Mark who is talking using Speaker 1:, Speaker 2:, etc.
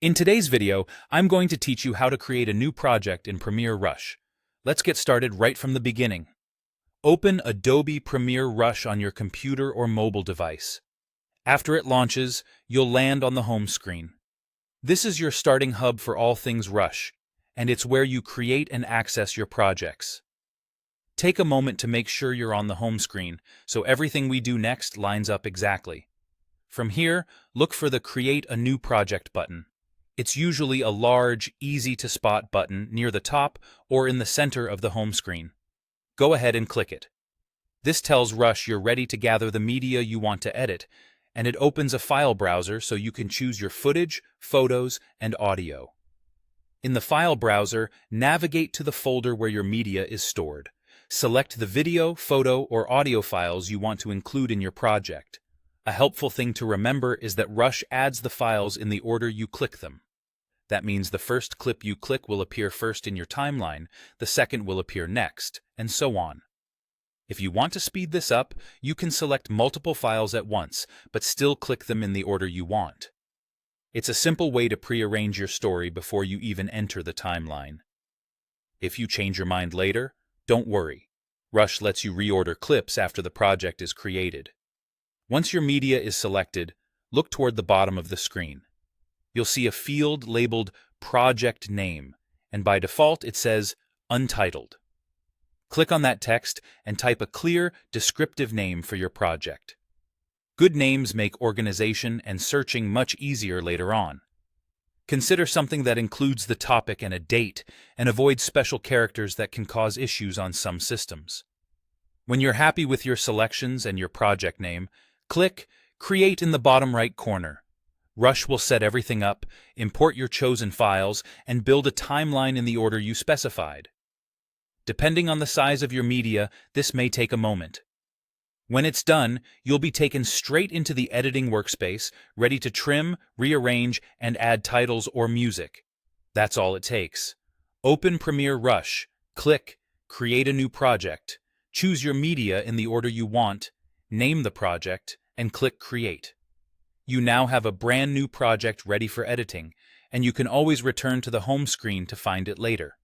Speaker 1: In today's video, I'm going to teach you how to create a new project in Premiere Rush. Let's get started right from the beginning. Open Adobe Premiere Rush on your computer or mobile device. After it launches, you'll land on the home screen. This is your starting hub for all things Rush, and it's where you create and access your projects. Take a moment to make sure you're on the home screen, so everything we do next lines up exactly. From here, look for the Create a New Project button. It's usually a large, easy-to-spot button near the top or in the center of the home screen. Go ahead and click it. This tells Rush you're ready to gather the media you want to edit, and it opens a file browser so you can choose your footage, photos, and audio. In the file browser, navigate to the folder where your media is stored. Select the video, photo, or audio files you want to include in your project. A helpful thing to remember is that Rush adds the files in the order you click them. That means the first clip you click will appear first in your timeline, the second will appear next, and so on. If you want to speed this up, you can select multiple files at once, but still click them in the order you want. It's a simple way to prearrange your story before you even enter the timeline. If you change your mind later, don't worry. Rush lets you reorder clips after the project is created. Once your media is selected, look toward the bottom of the screen. You'll see a field labeled Project Name, and by default it says Untitled. Click on that text and type a clear, descriptive name for your project. Good names make organization and searching much easier later on. Consider something that includes the topic and a date, and avoid special characters that can cause issues on some systems. When you're happy with your selections and your project name, click Create in the bottom right corner. Rush will set everything up, import your chosen files, and build a timeline in the order you specified. Depending on the size of your media, this may take a moment. When it's done, you'll be taken straight into the editing workspace, ready to trim, rearrange, and add titles or music. That's all it takes. Open Premiere Rush, click Create a New Project, choose your media in the order you want, name the project, and click Create. You now have a brand new project ready for editing, and you can always return to the home screen to find it later.